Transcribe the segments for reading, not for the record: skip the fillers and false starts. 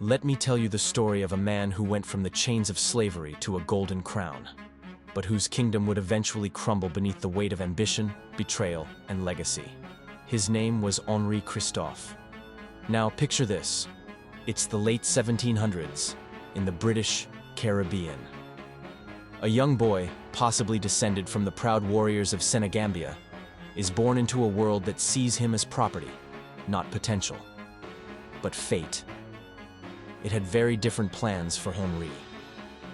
Let me tell you the story of a man who went from the chains of slavery to a golden crown, but whose kingdom would eventually crumble beneath the weight of ambition, betrayal, and legacy. His name was Henri Christophe. Now picture this. It's the late 1700s, in the British Caribbean. A young boy, possibly descended from the proud warriors of Senegambia, is born into a world that sees him as property, not potential, but fate. It had very different plans for Henri.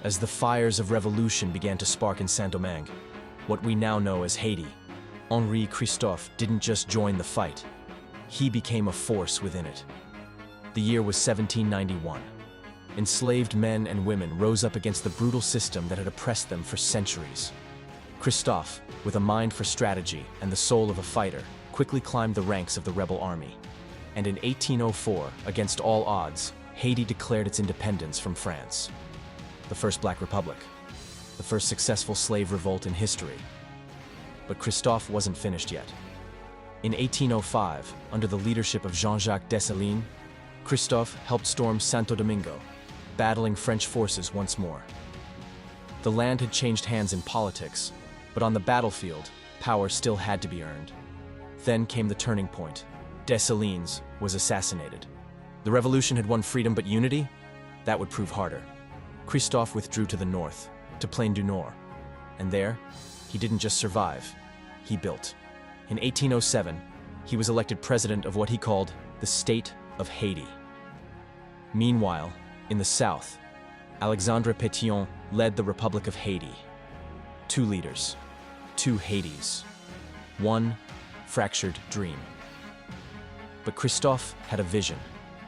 As the fires of revolution began to spark in Saint-Domingue, what we now know as Haiti, Henri Christophe didn't just join the fight, he became a force within it. The year was 1791. Enslaved men and women rose up against the brutal system that had oppressed them for centuries. Christophe, with a mind for strategy and the soul of a fighter, quickly climbed the ranks of the rebel army. And in 1804, against all odds, Haiti declared its independence from France. The first Black Republic, the first successful slave revolt in history. But Christophe wasn't finished yet. In 1805, under the leadership of Jean-Jacques Dessalines, Christophe helped storm Santo Domingo, battling French forces once more. The land had changed hands in politics, but on the battlefield, power still had to be earned. Then came the turning point. Dessalines was assassinated. The revolution had won freedom, but unity? That would prove harder. Christophe withdrew to the north, to Plaine du Nord. And there, he didn't just survive, he built. In 1807, he was elected president of what he called the State of Haiti. Meanwhile, in the south, Alexandre Pétion led the Republic of Haiti. Two leaders, two Haitis, one fractured dream. But Christophe had a vision,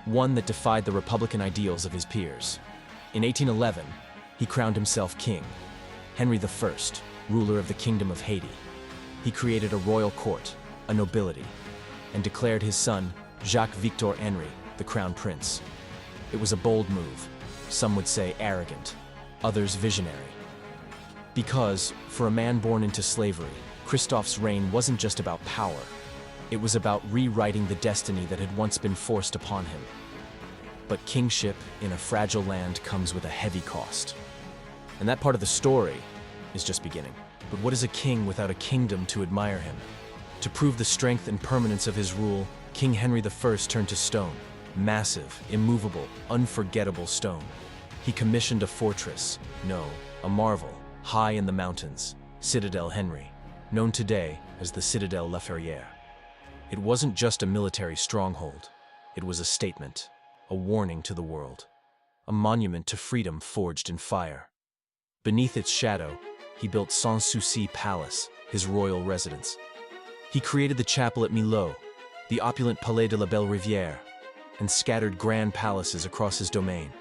one that defied the republican ideals of his peers. In 1811, he crowned himself king, Henri I, ruler of the Kingdom of Haiti. He created a royal court, a nobility, and declared his son, Jacques-Victor Henri, the crown prince. It was a bold move, some would say arrogant, others visionary. Because, for a man born into slavery, Christophe's reign wasn't just about power. It was about rewriting the destiny that had once been forced upon him. But kingship in a fragile land comes with a heavy cost. And that part of the story is just beginning. But what is a king without a kingdom to admire him? To prove the strength and permanence of his rule, King Henri I turned to stone. Massive, immovable, unforgettable stone. He commissioned a fortress, no, a marvel, high in the mountains, Citadel Henri, known today as the Citadel La Ferrière. It wasn't just a military stronghold. It was a statement, a warning to the world, a monument to freedom forged in fire. Beneath its shadow, he built Sans Souci Palace, his royal residence. He created the chapel at Millau, the opulent Palais de la Belle Rivière, and scattered grand palaces across his domain.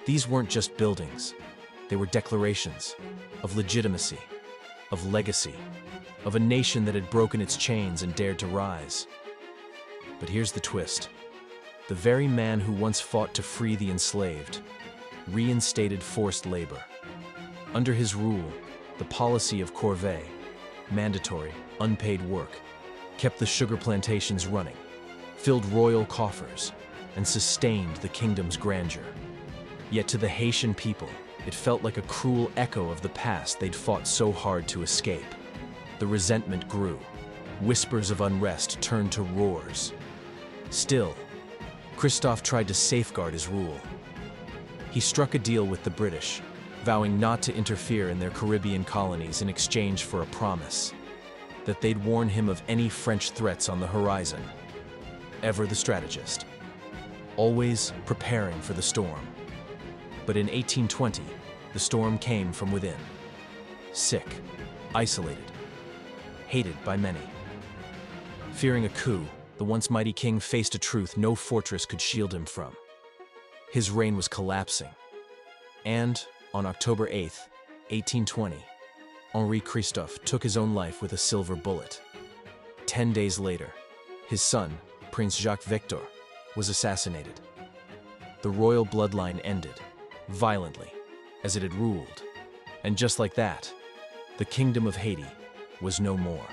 These weren't just buildings. They were declarations of legitimacy, of legacy, of a nation that had broken its chains and dared to rise. But here's the twist. The very man who once fought to free the enslaved reinstated forced labor. Under his rule, the policy of corvée, mandatory, unpaid work, kept the sugar plantations running, filled royal coffers, and sustained the kingdom's grandeur. Yet to the Haitian people, it felt like a cruel echo of the past they'd fought so hard to escape. The resentment grew. Whispers of unrest turned to roars. Still, Christophe tried to safeguard his rule. He struck a deal with the British, vowing not to interfere in their Caribbean colonies in exchange for a promise that they'd warn him of any French threats on the horizon. Ever the strategist, always preparing for the storm. But in 1820, the storm came from within. Sick, isolated, hated by many. Fearing a coup, the once mighty king faced a truth no fortress could shield him from. His reign was collapsing. And on October 8th, 1820, Henri Christophe took his own life with a silver bullet. 10 days later, his son, Prince Jacques-Victor, was assassinated. The royal bloodline ended, violently, as it had ruled. And just like that, the Kingdom of Haiti was no more.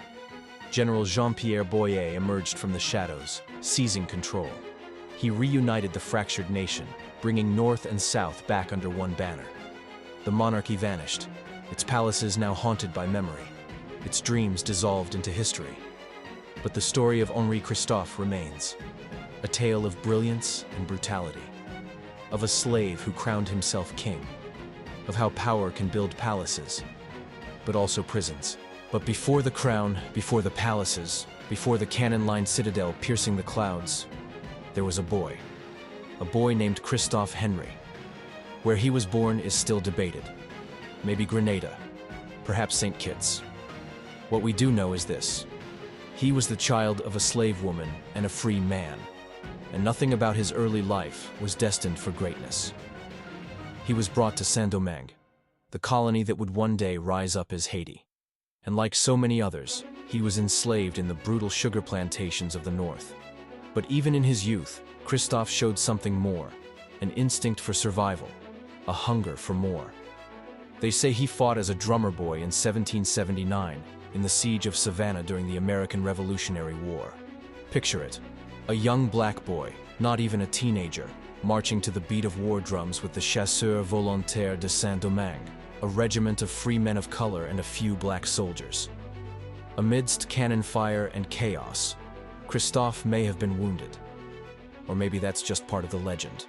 General Jean-Pierre Boyer emerged from the shadows, seizing control. He reunited the fractured nation, bringing North and South back under one banner. The monarchy vanished, its palaces now haunted by memory, its dreams dissolved into history. But the story of Henri Christophe remains, a tale of brilliance and brutality, of a slave who crowned himself king, of how power can build palaces, but also prisons. But before the crown, before the palaces, before the cannon-lined citadel piercing the clouds, there was a boy named Christophe Henri. Where he was born is still debated. Maybe Grenada, perhaps St. Kitts. What we do know is this: he was the child of a slave woman and a free man, and nothing about his early life was destined for greatness. He was brought to Saint-Domingue, the colony that would one day rise up as Haiti. And like so many others, he was enslaved in the brutal sugar plantations of the north. But even in his youth, Christophe showed something more, an instinct for survival, a hunger for more. They say he fought as a drummer boy in 1779 in the siege of Savannah during the American Revolutionary War. Picture it, a young black boy, not even a teenager, marching to the beat of war drums with the Chasseurs Volontaires de Saint-Domingue, a regiment of free men of color and a few black soldiers. Amidst cannon fire and chaos, Christophe may have been wounded. Or maybe that's just part of the legend.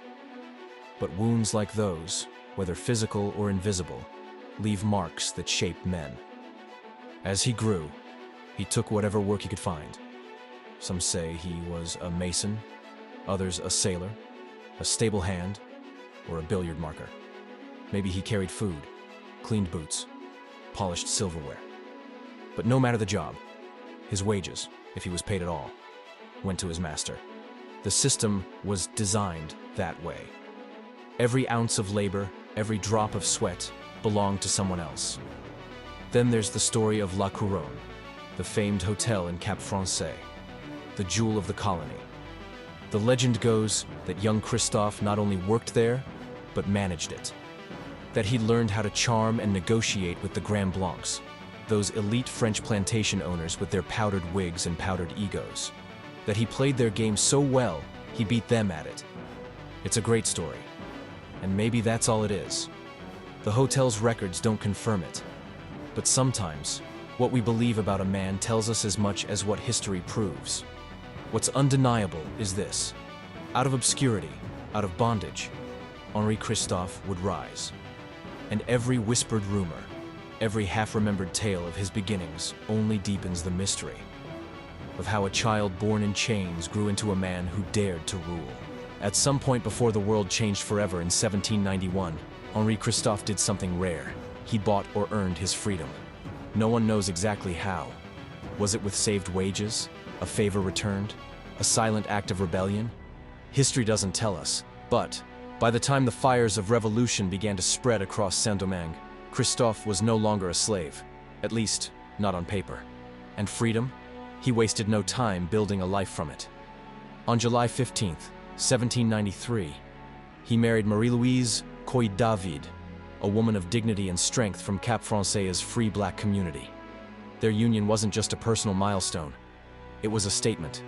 But wounds like those, whether physical or invisible, leave marks that shape men. As he grew, he took whatever work he could find. Some say he was a mason, others a sailor, a stable hand, or a billiard marker. Maybe he carried food, cleaned boots, polished silverware. But no matter the job, his wages, if he was paid at all, went to his master. The system was designed that way. Every ounce of labor, every drop of sweat belonged to someone else. Then there's the story of La Couronne, the famed hotel in Cap Français, the jewel of the colony. The legend goes that young Christophe not only worked there, but managed it. That he learned how to charm and negotiate with the Grands Blancs, those elite French plantation owners with their powdered wigs and powdered egos. That he played their game so well, he beat them at it. It's a great story, and maybe that's all it is. The hotel's records don't confirm it, but sometimes, what we believe about a man tells us as much as what history proves. What's undeniable is this: out of obscurity, out of bondage, Henri Christophe would rise. And every whispered rumor, every half-remembered tale of his beginnings only deepens the mystery of how a child born in chains grew into a man who dared to rule. At some point before the world changed forever in 1791, Henri Christophe did something rare. He bought or earned his freedom. No one knows exactly how. Was it with saved wages? A favor returned? A silent act of rebellion? History doesn't tell us, but by the time the fires of revolution began to spread across Saint-Domingue, Christophe was no longer a slave, at least not on paper. And freedom? He wasted no time building a life from it. On July 15th, 1793, he married Marie-Louise Coy-David, a woman of dignity and strength from Cap Français' free black community. Their union wasn't just a personal milestone. It was a statement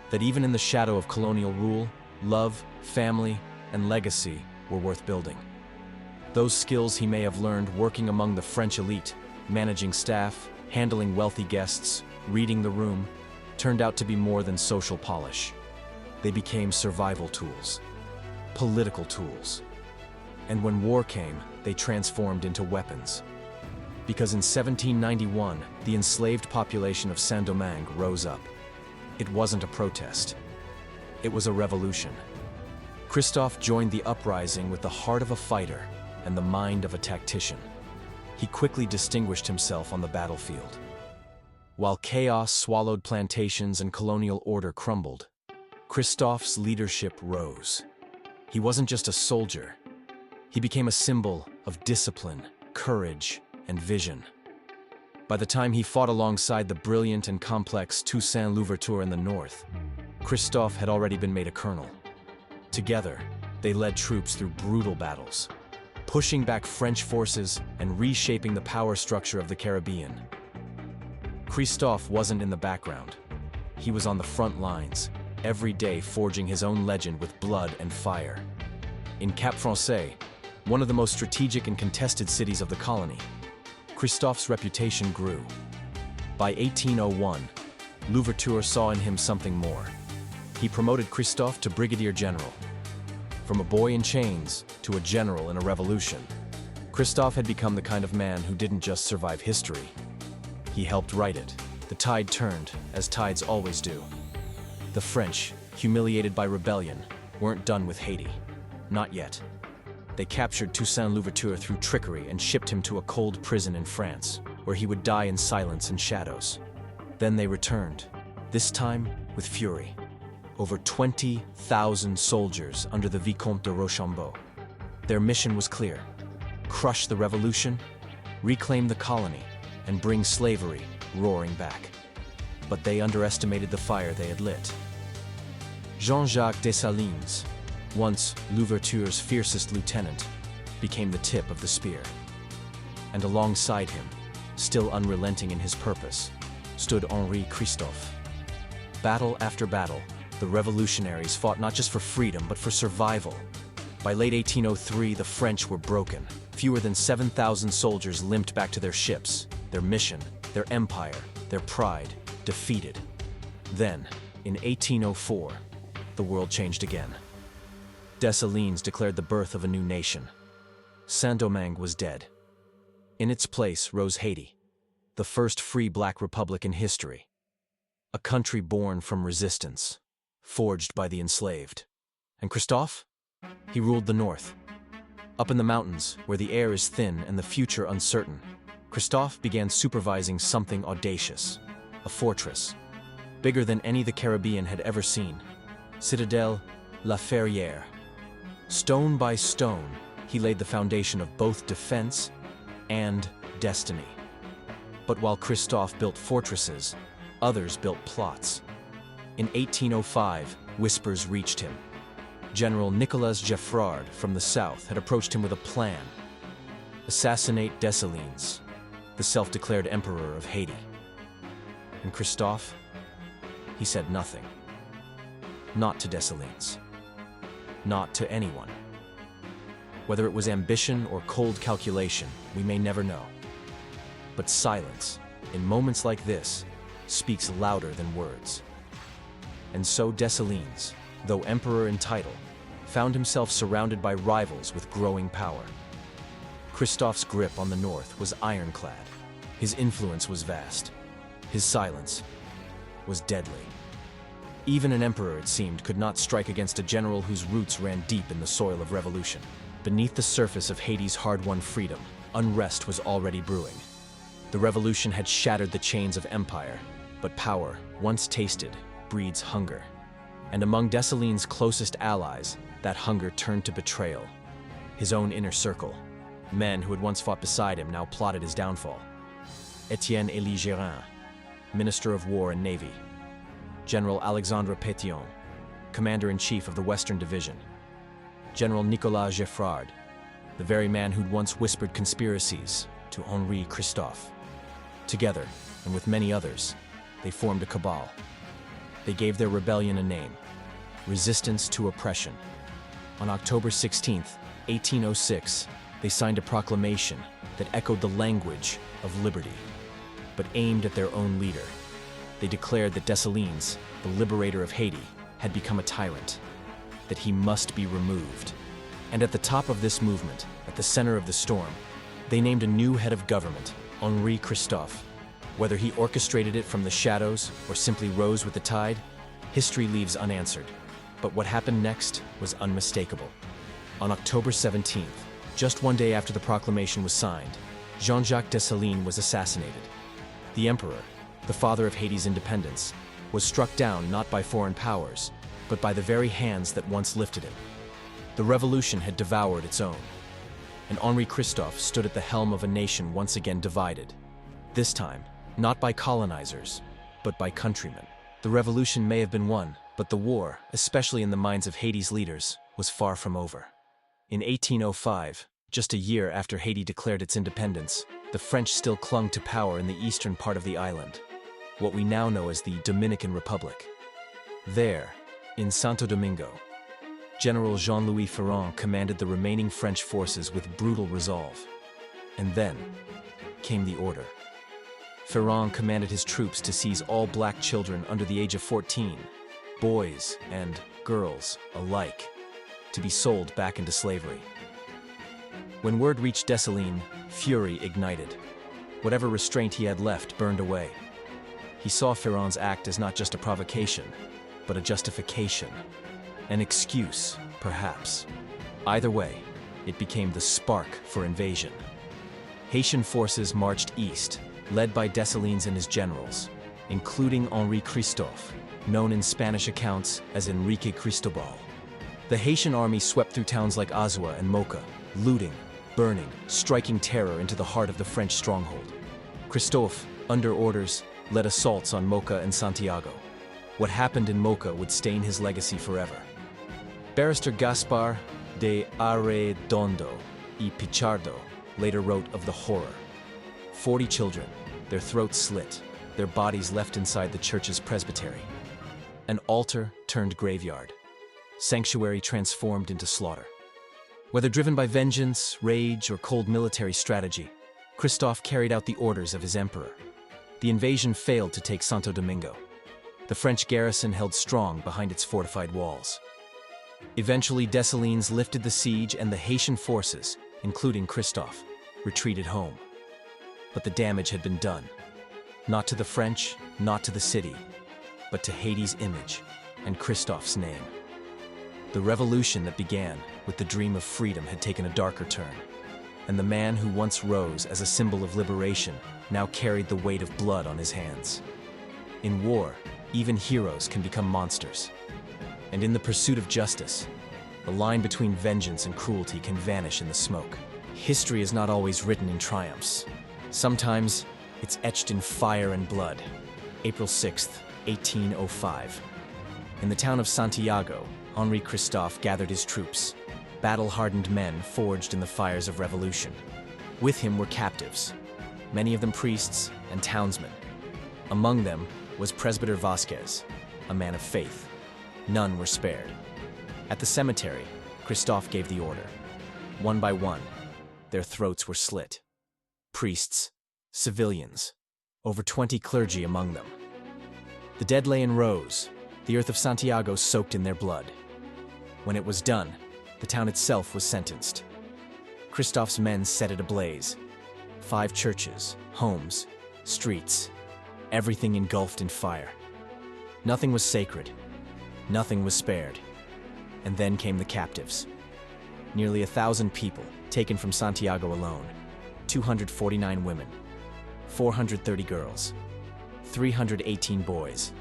that even in the shadow of colonial rule, love, family, and legacy were worth building. Those skills he may have learned working among the French elite, managing staff, handling wealthy guests, reading the room, turned out to be more than social polish. They became survival tools, political tools. And when war came, they transformed into weapons. Because in 1791, the enslaved population of Saint-Domingue rose up. It wasn't a protest. It was a revolution. Christophe joined the uprising with the heart of a fighter and the mind of a tactician. He quickly distinguished himself on the battlefield. While chaos swallowed plantations and colonial order crumbled, Christophe's leadership rose. He wasn't just a soldier. He became a symbol of discipline, courage, and vision. By the time he fought alongside the brilliant and complex Toussaint Louverture in the north, Christophe had already been made a colonel. Together, they led troops through brutal battles, pushing back French forces and reshaping the power structure of the Caribbean. Christophe wasn't in the background. He was on the front lines, every day forging his own legend with blood and fire. In Cap Français, one of the most strategic and contested cities of the colony, Christophe's reputation grew. By 1801, Louverture saw in him something more. He promoted Christophe to brigadier general. From a boy in chains to a general in a revolution, Christophe had become the kind of man who didn't just survive history. He helped write it. The tide turned, as tides always do. The French, humiliated by rebellion, weren't done with Haiti. Not yet. They captured Toussaint Louverture through trickery and shipped him to a cold prison in France, where he would die in silence and shadows. Then they returned, this time with fury. Over 20,000 soldiers under the Vicomte de Rochambeau. Their mission was clear: crush the revolution, reclaim the colony, and bring slavery roaring back. But they underestimated the fire they had lit. Jean-Jacques Dessalines, once Louverture's fiercest lieutenant, became the tip of the spear. And alongside him, still unrelenting in his purpose, stood Henri Christophe. Battle after battle, the revolutionaries fought not just for freedom, but for survival. By late 1803, the French were broken. Fewer than 7,000 soldiers limped back to their ships, their mission, their empire, their pride, defeated. Then, in 1804, the world changed again. Dessalines declared the birth of a new nation. Saint-Domingue was dead. In its place rose Haiti, the first free black republic in history. A country born from resistance, forged by the enslaved. And Christophe? He ruled the north. Up in the mountains, where the air is thin and the future uncertain, Christophe began supervising something audacious, a fortress, bigger than any the Caribbean had ever seen. Citadelle La Ferrière. Stone by stone, he laid the foundation of both defense and destiny. But while Christophe built fortresses, others built plots. In 1805, whispers reached him. General Nicolas Geffrard from the south had approached him with a plan: assassinate Dessalines, the self-declared emperor of Haiti. And Christophe? He said nothing. Not to Dessalines. Not to anyone. Whether it was ambition or cold calculation, we may never know. But silence, in moments like this, speaks louder than words. And so Dessalines, though emperor in title, found himself surrounded by rivals with growing power. Christophe's grip on the north was ironclad. His influence was vast. His silence was deadly. Even an emperor, it seemed, could not strike against a general whose roots ran deep in the soil of revolution. Beneath the surface of Haiti's hard-won freedom, unrest was already brewing. The revolution had shattered the chains of empire, but power, once tasted, breeds hunger. And among Dessalines' closest allies, that hunger turned to betrayal. His own inner circle, men who had once fought beside him, now plotted his downfall. Etienne Élie Gérin, Minister of War and Navy. General Alexandre Pétion, Commander-in-Chief of the Western Division. General Nicolas Geffrard, the very man who'd once whispered conspiracies to Henri Christophe. Together, and with many others, they formed a cabal. They gave their rebellion a name: resistance to oppression. On October 16, 1806, they signed a proclamation that echoed the language of liberty, but aimed at their own leader. They declared that Dessalines, the liberator of Haiti, had become a tyrant, that he must be removed. And at the top of this movement, at the center of the storm, they named a new head of government, Henri Christophe. Whether he orchestrated it from the shadows or simply rose with the tide, history leaves unanswered. But what happened next was unmistakable. On October 17th, just one day after the proclamation was signed, Jean-Jacques Dessalines was assassinated. The emperor, the father of Haiti's independence, was struck down not by foreign powers, but by the very hands that once lifted him. The revolution had devoured its own, and Henri Christophe stood at the helm of a nation once again divided. This time, not by colonizers, but by countrymen. The revolution may have been won, but the war, especially in the minds of Haiti's leaders, was far from over. In 1805, just a year after Haiti declared its independence, the French still clung to power in the eastern part of the island, what we now know as the Dominican Republic. There, In Santo Domingo, General Jean-Louis Ferrand commanded the remaining French forces with brutal resolve. And then came the order. Ferrand commanded his troops to seize all black children under the age of 14, boys and girls alike, to be sold back into slavery. When word reached Dessalines, fury ignited. Whatever restraint he had left burned away. He saw Ferrand's act as not just a provocation, but a justification. An excuse, perhaps. Either way, it became the spark for invasion. Haitian forces marched east, led by Dessalines and his generals, including Henri Christophe, known in Spanish accounts as Henri Cristobal. The Haitian army swept through towns like Azua and Mocha, looting, burning, striking terror into the heart of the French stronghold. Christophe, under orders, led assaults on Mocha and Santiago. What happened in Mocha would stain his legacy forever. Barrister Gaspar de Arredondo y Pichardo later wrote of the horror. 40 children, their throats slit, their bodies left inside the church's presbytery. An altar turned graveyard. Sanctuary transformed into slaughter. Whether driven by vengeance, rage, or cold military strategy, Christophe carried out the orders of his emperor. The invasion failed to take Santo Domingo. The French garrison held strong behind its fortified walls. Eventually, Dessalines lifted the siege and the Haitian forces, including Christophe, retreated home. But the damage had been done. Not to the French, not to the city, but to Haiti's image and Christophe's name. The revolution that began with the dream of freedom had taken a darker turn, and the man who once rose as a symbol of liberation now carried the weight of blood on his hands. In war, even heroes can become monsters. And in the pursuit of justice, the line between vengeance and cruelty can vanish in the smoke. History is not always written in triumphs. Sometimes it's etched in fire and blood. April 6th, 1805. In the town of Santiago, Henri Christophe gathered his troops, battle-hardened men forged in the fires of revolution. With him were captives, many of them priests and townsmen. Among them was Presbyter Vasquez, a man of faith. None were spared. At the cemetery, Christophe gave the order. One by one, their throats were slit. Priests, civilians, over 20 clergy among them. The dead lay in rows, the earth of Santiago soaked in their blood. When it was done, the town itself was sentenced. Christophe's men set it ablaze. 5 churches, homes, streets, everything engulfed in fire. Nothing was sacred. Nothing was spared. And then came the captives. Nearly 1,000 people taken from Santiago alone. 249 women, 430 girls, 318 boys.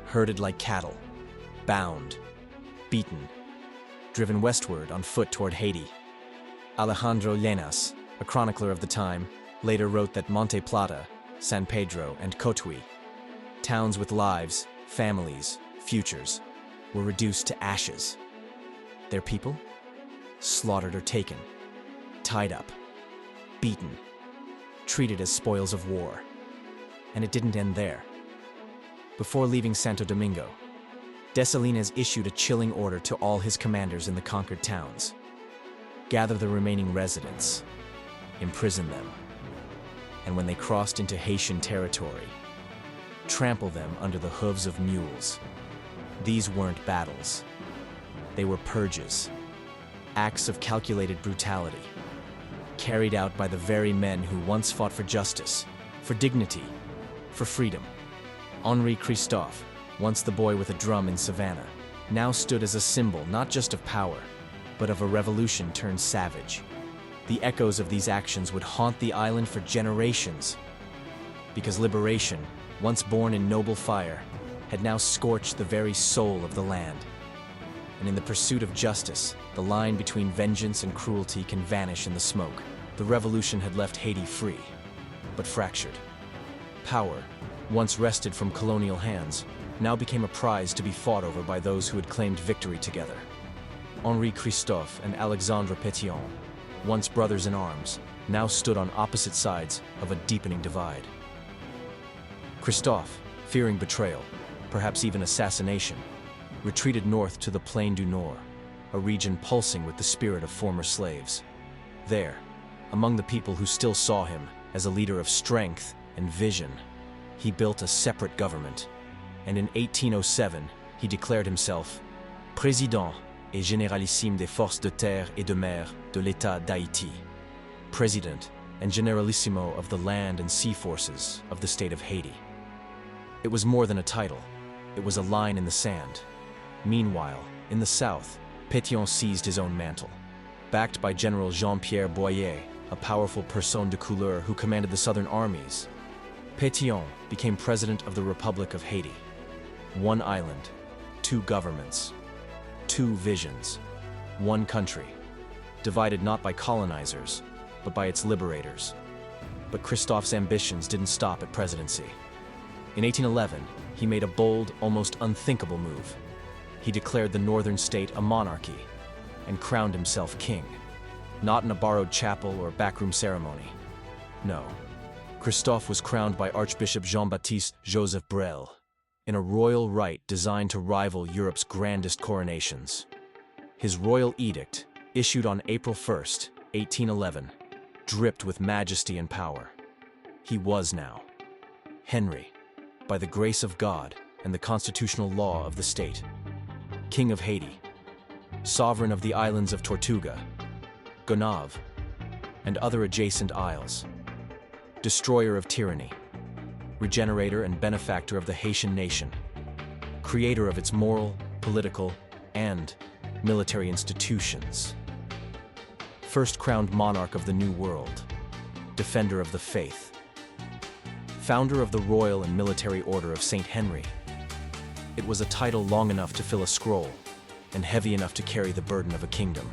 Herded like cattle, bound, beaten, driven westward on foot toward Haiti. Alejandro Llenas, a chronicler of the time, later wrote that Monte Plata, San Pedro, and Cotuí, towns with lives, families, futures, were reduced to ashes. Their people? Slaughtered or taken, tied up, beaten, treated as spoils of war. And it didn't end there. Before leaving Santo Domingo, Dessalines issued a chilling order to all his commanders in the conquered towns. Gather the remaining residents, imprison them, and when they crossed into Haitian territory, trample them under the hooves of mules. These weren't battles. They were purges, acts of calculated brutality, carried out by the very men who once fought for justice, for dignity, for freedom. Henri Christophe, once the boy with a drum in Savannah, now stood as a symbol not just of power, but of a revolution turned savage. The echoes of these actions would haunt the island for generations, because liberation, once born in noble fire, had now scorched the very soul of the land. And in the pursuit of justice, the line between vengeance and cruelty can vanish in the smoke. The revolution had left Haiti free, but fractured. Power, once wrested from colonial hands, now became a prize to be fought over by those who had claimed victory together. Henri Christophe and Alexandre Pétion, once brothers in arms, now stood on opposite sides of a deepening divide. Christophe, fearing betrayal, perhaps even assassination, retreated north to the Plaine du Nord, a region pulsing with the spirit of former slaves. There, among the people who still saw him as a leader of strength and vision, he built a separate government, and in 1807 he declared himself Président et Généralissime des Forces de Terre et de Mer de l'État d'Haïti, President and Generalissimo of the land and sea forces of the state of Haiti. It was more than a title, it was a line in the sand. Meanwhile, in the south, Pétion seized his own mantle. Backed by General Jean-Pierre Boyer, a powerful personne de couleur who commanded the southern armies, Pétion became president of the Republic of Haiti. One island, two governments, two visions, one country, divided not by colonizers, but by its liberators. But Christophe's ambitions didn't stop at presidency. In 1811, he made a bold, almost unthinkable move. He declared the northern state a monarchy and crowned himself king, not in a borrowed chapel or backroom ceremony. No, Christophe was crowned by Archbishop Jean-Baptiste Joseph Brel in a royal rite designed to rival Europe's grandest coronations. His royal edict, issued on April 1st, 1811, dripped with majesty and power. He was now Henri, by the grace of God and the constitutional law of the state, King of Haiti, sovereign of the islands of Tortuga, Gonave, and other adjacent isles, destroyer of tyranny, regenerator and benefactor of the Haitian nation, creator of its moral, political, and military institutions, first crowned monarch of the New World, defender of the faith, founder of the royal and military order of Saint Henri. It was a title long enough to fill a scroll and heavy enough to carry the burden of a kingdom.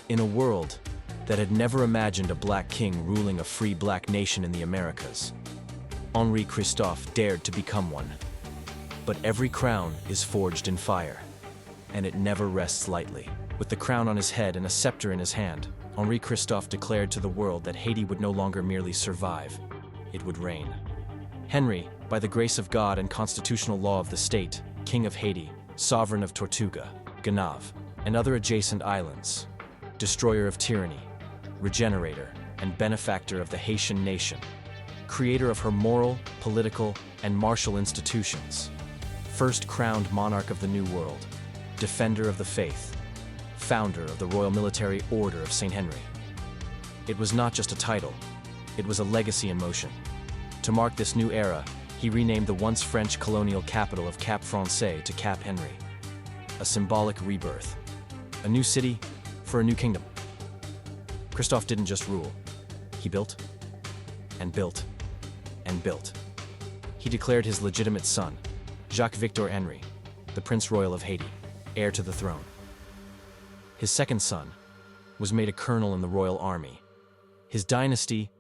In a world that had never imagined a black king ruling a free black nation in the Americas, Henri Christophe dared to become one. But every crown is forged in fire, and it never rests lightly. With the crown on his head and a scepter in his hand, Henri Christophe declared to the world that Haiti would no longer merely survive, it would reign. Henri, by the grace of God and constitutional law of the state, King of Haiti, sovereign of Tortuga, Gonave, and other adjacent islands, destroyer of tyranny, regenerator, and benefactor of the Haitian nation, creator of her moral, political, and martial institutions, first crowned monarch of the New World, defender of the faith, founder of the Royal Military Order of Saint Henri. It was not just a title, it was a legacy in motion. To mark this new era, he renamed the once French colonial capital of Cap Français to Cap Henri, a symbolic rebirth, a new city for a new kingdom. Christophe didn't just rule, he built and built and built. He declared his legitimate son, Jacques-Victor Henri, the Prince Royal of Haiti, heir to the throne. His second son was made a colonel in the royal army. His dynasty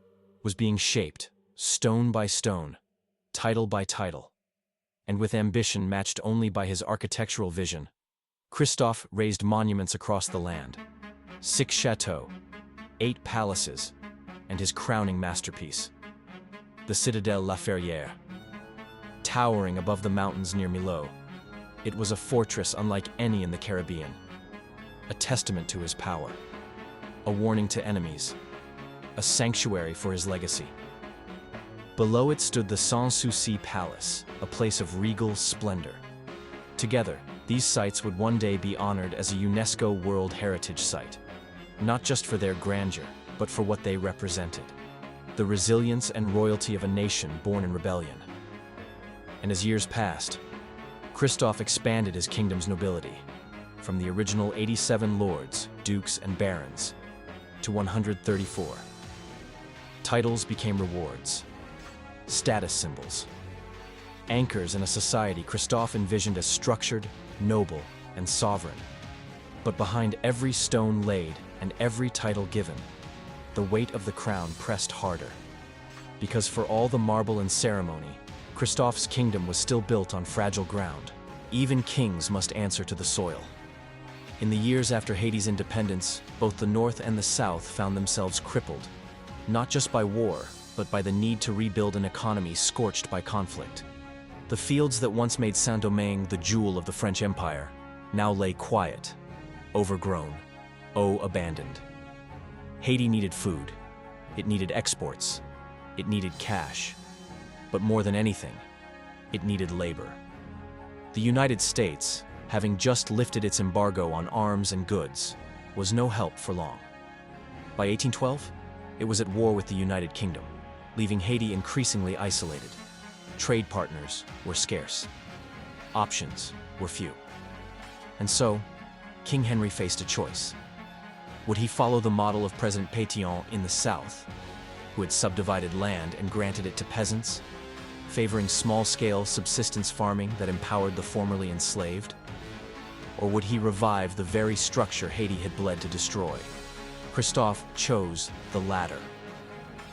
was being shaped, stone by stone, title by title, and with ambition matched only by his architectural vision, Christophe raised monuments across the land, 6 chateaux, 8 palaces, and his crowning masterpiece, the Citadelle La Ferrière. Towering above the mountains near Millau, it was a fortress unlike any in the Caribbean, a testament to his power, a warning to enemies, a sanctuary for his legacy. Below it stood the Sans Souci Palace, a place of regal splendor. Together, these sites would one day be honored as a UNESCO World Heritage Site, not just for their grandeur, but for what they represented, the resilience and royalty of a nation born in rebellion. And as years passed, Christophe expanded his kingdom's nobility, from the original 87 lords, dukes, and barons, to 134. Titles became rewards, status symbols, anchors in a society Christophe envisioned as structured, noble, and sovereign. But behind every stone laid and every title given, the weight of the crown pressed harder. Because for all the marble and ceremony, Christophe's kingdom was still built on fragile ground. Even kings must answer to the soil. In the years after Haiti's independence, both the North and the South found themselves crippled, not just by war, but by the need to rebuild an economy scorched by conflict. The fields that once made Saint-Domingue the jewel of the French Empire now lay quiet, overgrown, abandoned. Haiti needed food. It needed exports. It needed cash. But more than anything, it needed labor. The United States, having just lifted its embargo on arms and goods, was no help for long. By 1812, it was at war with the United Kingdom, leaving Haiti increasingly isolated. Trade partners were scarce. Options were few. And so, King Henri faced a choice. Would he follow the model of President Pétion in the South, who had subdivided land and granted it to peasants, favoring small-scale subsistence farming that empowered the formerly enslaved? Or would he revive the very structure Haiti had bled to destroy? Christophe chose the latter.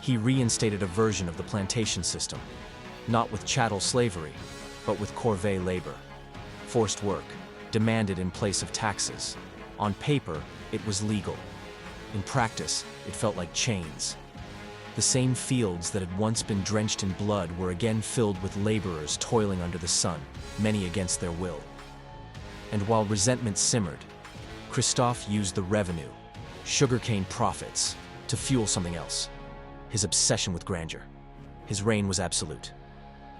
He reinstated a version of the plantation system, not with chattel slavery, but with corvée labor. Forced work, demanded in place of taxes. On paper, it was legal. In practice, it felt like chains. The same fields that had once been drenched in blood were again filled with laborers toiling under the sun, many against their will. And while resentment simmered, Christophe used the revenue, sugarcane profits, to fuel something else: his obsession with grandeur. His reign was absolute.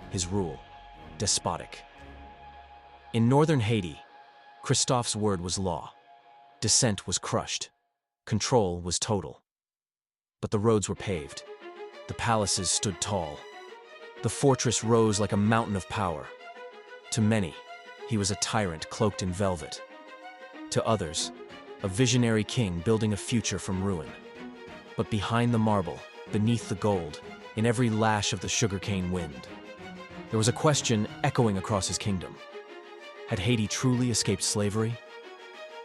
His rule, despotic. In northern Haiti, Christophe's word was law. Dissent was crushed. Control was total. But the roads were paved. The palaces stood tall. The fortress rose like a mountain of power. To many, he was a tyrant cloaked in velvet. To others, a visionary king building a future from ruin. But behind the marble, beneath the gold, in every lash of the sugarcane wind, there was a question echoing across his kingdom. Had Haiti truly escaped slavery?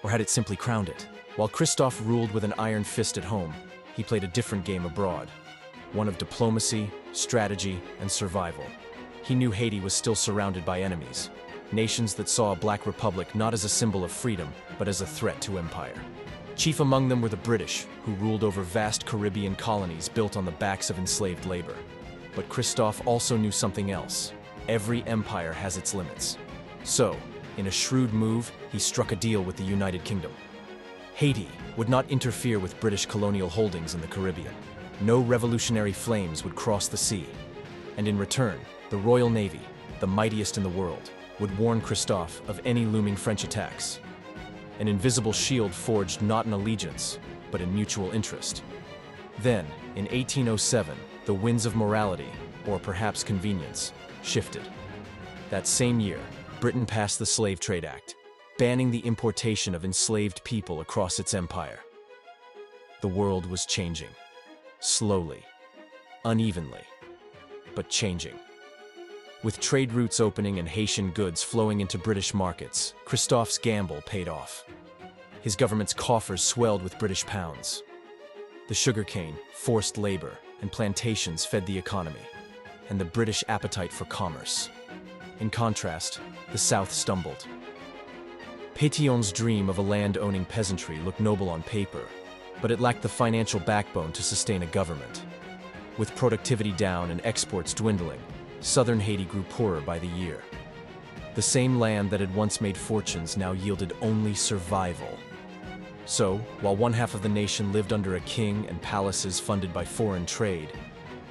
Or had it simply crowned it? While Christophe ruled with an iron fist at home, he played a different game abroad, one of diplomacy, strategy, and survival. He knew Haiti was still surrounded by enemies, nations that saw a black republic not as a symbol of freedom, but as a threat to empire. Chief among them were the British, who ruled over vast Caribbean colonies built on the backs of enslaved labor. But Christophe also knew something else. Every empire has its limits. So, in a shrewd move, he struck a deal with the United Kingdom. Haiti would not interfere with British colonial holdings in the Caribbean. No revolutionary flames would cross the sea. And in return, the Royal Navy, the mightiest in the world, would warn Christophe of any looming French attacks. An invisible shield forged not in allegiance, but in mutual interest. Then, in 1807, the winds of morality, or perhaps convenience, shifted. That same year, Britain passed the Slave Trade Act, banning the importation of enslaved people across its empire. The world was changing. Slowly, unevenly, but changing. With trade routes opening and Haitian goods flowing into British markets, Christophe's gamble paid off. His government's coffers swelled with British pounds. The sugarcane, forced labor, and plantations fed the economy, and the British appetite for commerce. In contrast, the South stumbled. Pétion's dream of a land-owning peasantry looked noble on paper, but it lacked the financial backbone to sustain a government. With productivity down and exports dwindling, southern Haiti grew poorer by the year. The same land that had once made fortunes now yielded only survival. So, while one half of the nation lived under a king and palaces funded by foreign trade,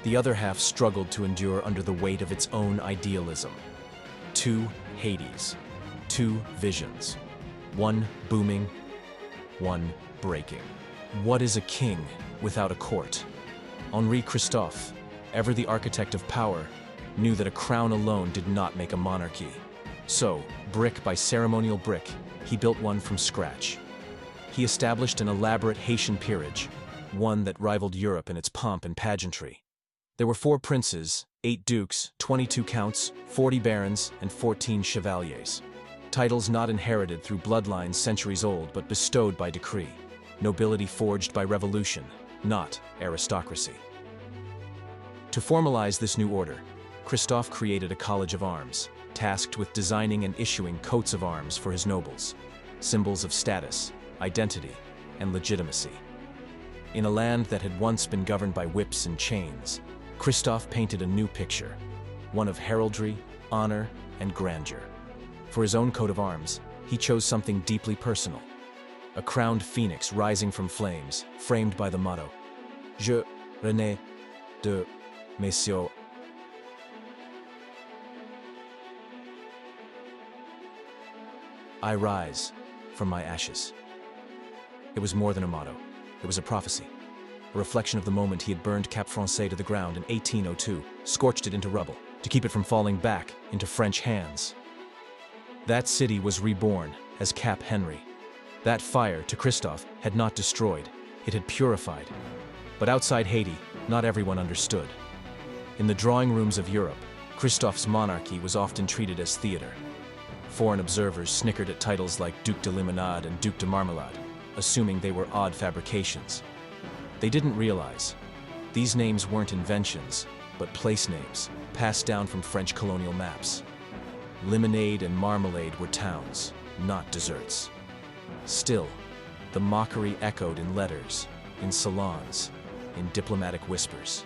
the other half struggled to endure under the weight of its own idealism. Two Haitis, two visions. One booming, one breaking. What is a king without a court? Henri Christophe, ever the architect of power, knew that a crown alone did not make a monarchy. So, brick by ceremonial brick, he built one from scratch. He established an elaborate Haitian peerage, one that rivaled Europe in its pomp and pageantry. There were 4 princes, 8 dukes, 22 counts, 40 barons, and 14 chevaliers. Titles not inherited through bloodlines centuries old, but bestowed by decree. Nobility forged by revolution, not aristocracy. To formalize this new order, Christophe created a college of arms, tasked with designing and issuing coats of arms for his nobles, symbols of status, identity, and legitimacy. In a land that had once been governed by whips and chains, Christophe painted a new picture, one of heraldry, honor, and grandeur. For his own coat of arms, he chose something deeply personal. A crowned phoenix rising from flames, framed by the motto, Je renais de mes cieux. I rise from my ashes. It was more than a motto. It was a prophecy. A reflection of the moment he had burned Cap Français to the ground in 1802, scorched it into rubble, to keep it from falling back into French hands. That city was reborn as Cap Henri. That fire, to Christophe, had not destroyed, it had purified. But outside Haiti, not everyone understood. In the drawing rooms of Europe, Christophe's monarchy was often treated as theater. Foreign observers snickered at titles like Duc de Limonade and Duc de Marmelade, assuming they were odd fabrications. They didn't realize these names weren't inventions, but place names, passed down from French colonial maps. Lemonade and Marmalade were towns, not desserts. Still, the mockery echoed in letters, in salons, in diplomatic whispers.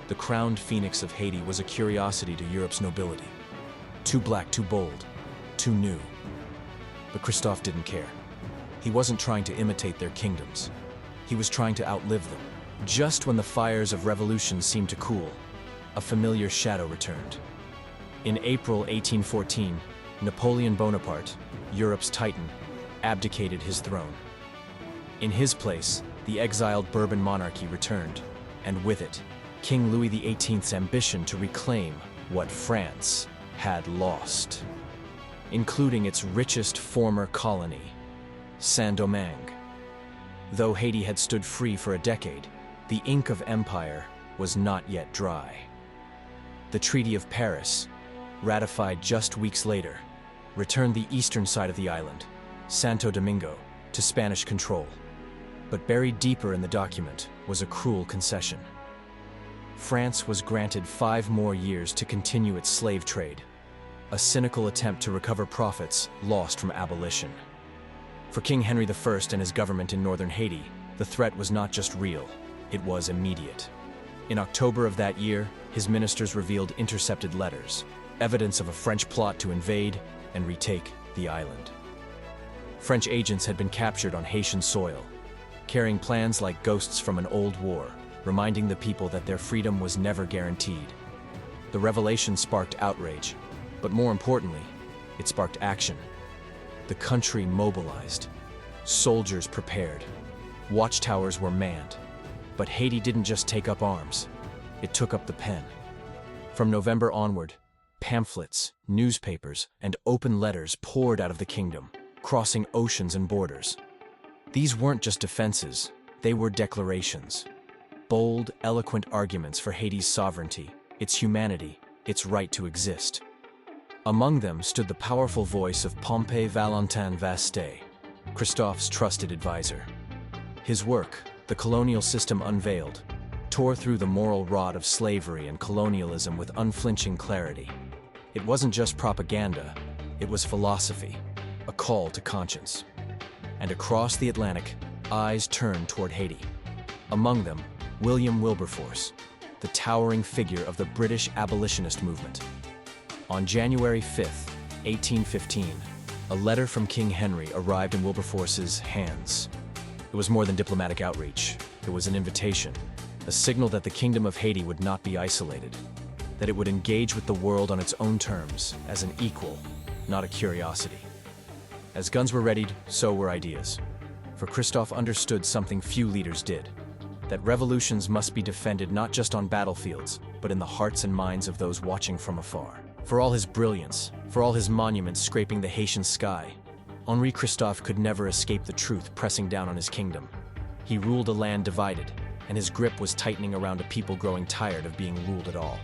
The crowned phoenix of Haiti was a curiosity to Europe's nobility. Too black, too bold, too new. But Christophe didn't care. He wasn't trying to imitate their kingdoms. He was trying to outlive them. Just when the fires of revolution seemed to cool, a familiar shadow returned. In April 1814, Napoleon Bonaparte, Europe's titan, abdicated his throne. In his place, the exiled Bourbon monarchy returned, and with it, King Louis XVIII's ambition to reclaim what France had lost, including its richest former colony, Saint-Domingue. Though Haiti had stood free for a decade, the ink of empire was not yet dry. The Treaty of Paris, ratified just weeks later, returned the eastern side of the island, Santo Domingo, to Spanish control. But buried deeper in the document was a cruel concession. France was granted 5 more years to continue its slave trade, a cynical attempt to recover profits lost from abolition. For King Henri I and his government in northern Haiti, the threat was not just real, it was immediate. In October of that year, his ministers revealed intercepted letters, evidence of a French plot to invade and retake the island. French agents had been captured on Haitian soil, carrying plans like ghosts from an old war, reminding the people that their freedom was never guaranteed. The revelation sparked outrage, but more importantly, it sparked action. The country mobilized. Soldiers prepared. Watchtowers were manned. But Haiti didn't just take up arms. It took up the pen. From November onward, pamphlets, newspapers, and open letters poured out of the kingdom, crossing oceans and borders. These weren't just defenses, they were declarations. Bold, eloquent arguments for Haiti's sovereignty, its humanity, its right to exist. Among them stood the powerful voice of Pompée Valentin Vastet, Christophe's trusted advisor. His work, The Colonial System Unveiled, tore through the moral rod of slavery and colonialism with unflinching clarity. It wasn't just propaganda, it was philosophy, a call to conscience. And across the Atlantic, eyes turned toward Haiti. Among them, William Wilberforce, the towering figure of the British abolitionist movement. On January 5, 1815, a letter from King Henri arrived in Wilberforce's hands. It was more than diplomatic outreach. It was an invitation, a signal that the Kingdom of Haiti would not be isolated, that it would engage with the world on its own terms, as an equal, not a curiosity. As guns were readied, so were ideas. For Christophe understood something few leaders did, that revolutions must be defended not just on battlefields, but in the hearts and minds of those watching from afar. For all his brilliance, for all his monuments scraping the Haitian sky, Henri Christophe could never escape the truth pressing down on his kingdom. He ruled a land divided, and his grip was tightening around a people growing tired of being ruled at all.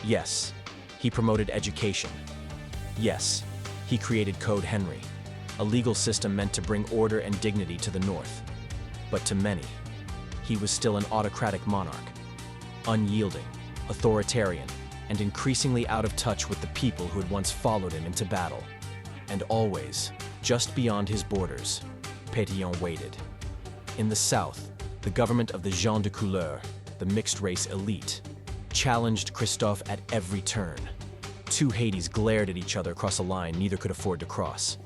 Yes, he promoted education. Yes, he created Code Henri, a legal system meant to bring order and dignity to the North. But to many, he was still an autocratic monarch, unyielding, authoritarian, and increasingly out of touch with the people who had once followed him into battle. And always, just beyond his borders, Pétion waited. In the south, the government of the gens de couleur, the mixed-race elite, challenged Christophe at every turn. two Haitis glared at each other across a line neither could afford to cross.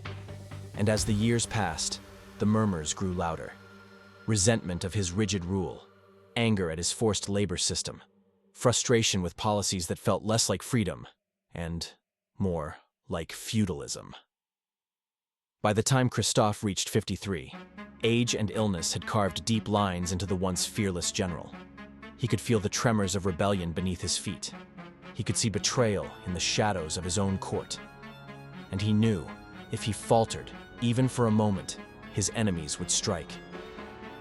And as the years passed, the murmurs grew louder. Resentment of his rigid rule, anger at his forced labor system, frustration with policies that felt less like freedom and more like feudalism. By the time Christophe reached 53, age and illness had carved deep lines into the once fearless general. He could feel the tremors of rebellion beneath his feet. He could see betrayal in the shadows of his own court. And he knew, if he faltered, even for a moment, his enemies would strike.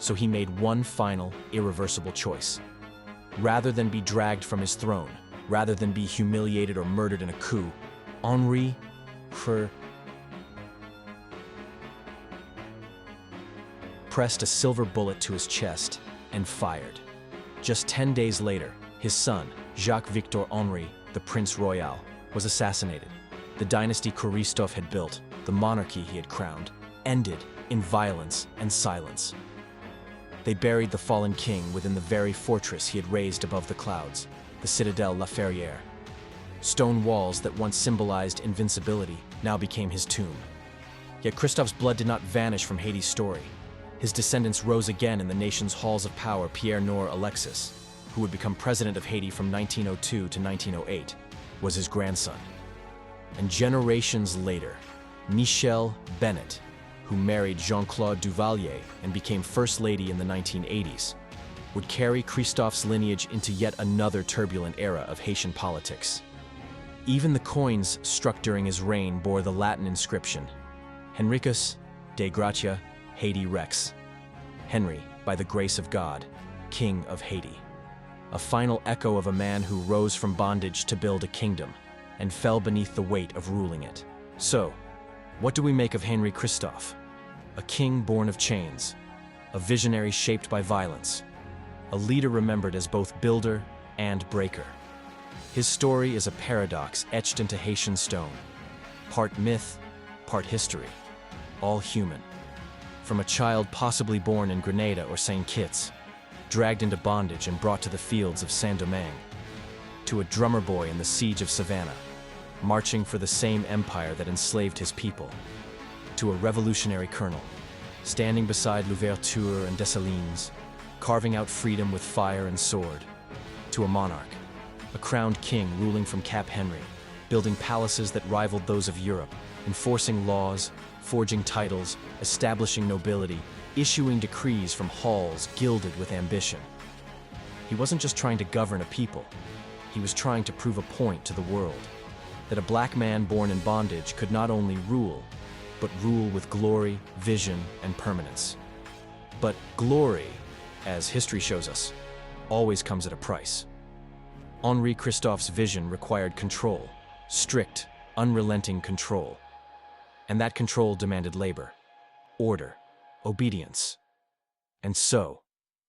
So he made one final, irreversible choice. Rather than be dragged from his throne, rather than be humiliated or murdered in a coup, Henri Christophe pressed a silver bullet to his chest and fired. Just 10 days later, his son, Jacques-Victor Henri, the Prince Royal, was assassinated. The dynasty Christophe had built, the monarchy he had crowned, ended in violence and silence. They buried the fallen king within the very fortress he had raised above the clouds, the citadel La Ferrière. Stone walls that once symbolized invincibility now became his tomb. Yet Christophe's blood did not vanish from Haiti's story. His descendants rose again in the nation's halls of power. Pierre Nor Alexis, who would become president of Haiti from 1902 to 1908, was his grandson. And generations later, Michelle Bennett, who married Jean-Claude Duvalier and became First Lady in the 1980s, would carry Christophe's lineage into yet another turbulent era of Haitian politics. Even the coins struck during his reign bore the Latin inscription, Henricus de Gratia Haiti Rex, Henry, by the grace of God, King of Haiti. A final echo of a man who rose from bondage to build a kingdom and fell beneath the weight of ruling it. So, what do we make of Henri Christophe? A king born of chains, a visionary shaped by violence, a leader remembered as both builder and breaker. His story is a paradox etched into Haitian stone, part myth, part history, all human. From a child possibly born in Grenada or St. Kitts, dragged into bondage and brought to the fields of Saint-Domingue, to a drummer boy in the siege of Savannah, marching for the same empire that enslaved his people, to a revolutionary colonel, standing beside Louverture and Dessalines, carving out freedom with fire and sword, to a monarch, a crowned king ruling from Cap Henry, building palaces that rivaled those of Europe, enforcing laws, forging titles, establishing nobility, issuing decrees from halls gilded with ambition. He wasn't just trying to govern a people, he was trying to prove a point to the world, that a black man born in bondage could not only rule, but rule with glory, vision, and permanence. But glory, as history shows us, always comes at a price. Henri Christophe's vision required control, strict, unrelenting control. And that control demanded labor, order, obedience. And so,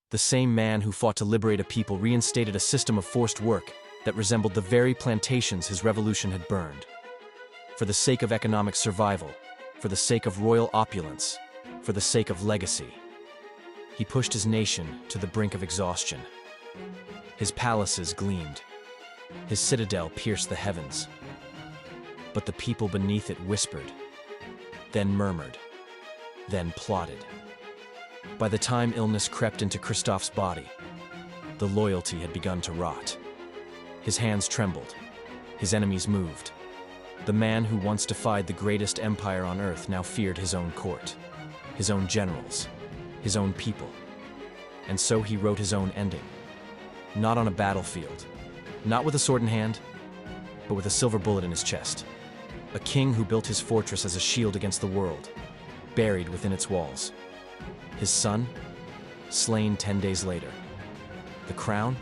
the same man who fought to liberate a people reinstated a system of forced work that resembled the very plantations his revolution had burned. For the sake of economic survival, for the sake of royal opulence, for the sake of legacy, he pushed his nation to the brink of exhaustion. His palaces gleamed, his citadel pierced the heavens. But the people beneath it whispered, then murmured, then plotted. By the time illness crept into Christophe's body, the loyalty had begun to rot. His hands trembled, his enemies moved. The man who once defied the greatest empire on earth now feared his own court, his own generals, his own people. And so he wrote his own ending. Not on a battlefield, not with a sword in hand, but with a silver bullet in his chest. A king who built his fortress as a shield against the world, buried within its walls. His son, slain 10 days later. The crown,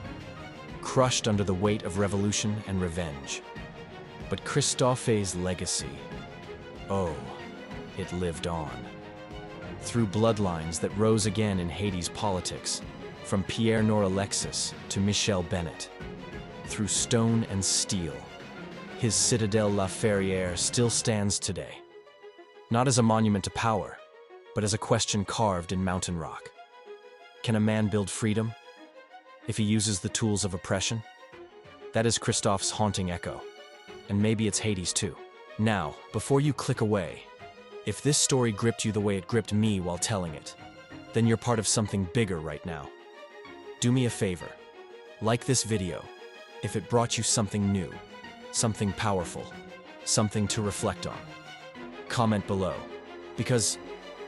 crushed under the weight of revolution and revenge. But Christophe's legacy, oh, it lived on. Through bloodlines that rose again in Haiti's politics, from Pierre Nor Alexis to Michelle Bennett. Through stone and steel, his citadel La Ferrière still stands today. Not as a monument to power, but as a question carved in mountain rock. Can a man build freedom if he uses the tools of oppression? That is Christophe's haunting echo. and maybe it's Hades too. Now, before you click away, if this story gripped you the way it gripped me while telling it, then you're part of something bigger right now. Do me a favor. Like this video if it brought you something new, something powerful, something to reflect on. Comment below, because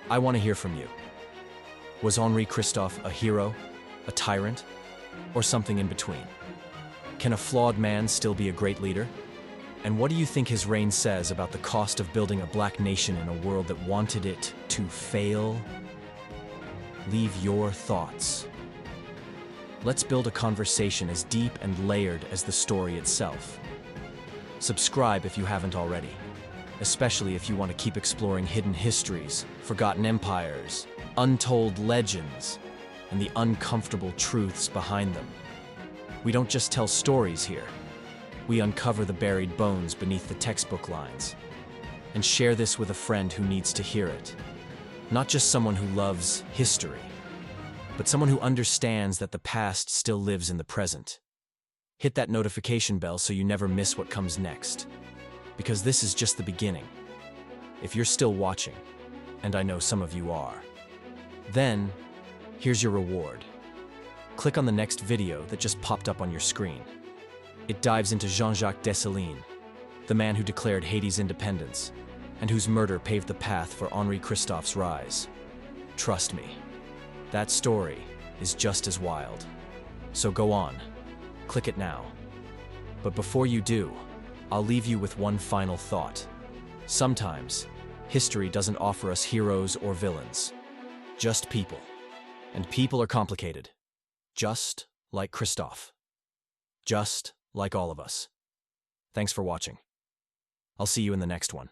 I want to hear from you. Was Henri Christophe a hero, a tyrant, or something in between? Can a flawed man still be a great leader? And what do you think his reign says about the cost of building a black nation in a world that wanted it to fail? Leave your thoughts. Let's build a conversation as deep and layered as the story itself. Subscribe if you haven't already, especially if you want to keep exploring hidden histories, forgotten empires, untold legends, and the uncomfortable truths behind them. We don't just tell stories here. We uncover the buried bones beneath the textbook lines and share this with a friend who needs to hear it. Not just someone who loves history, but someone who understands that the past still lives in the present. Hit that notification bell so you never miss what comes next, because this is just the beginning. If you're still watching, and I know some of you are, then here's your reward. Click on the next video that just popped up on your screen. It dives into Jean-Jacques Dessalines, the man who declared Haiti's independence, and whose murder paved the path for Henri Christophe's rise. Trust me, that story is just as wild. So go on, click it now. But before you do, I'll leave you with one final thought. Sometimes, history doesn't offer us heroes or villains, just people. And people are complicated, just like Christophe. Just like all of us. Thanks for watching. I'll see you in the next one.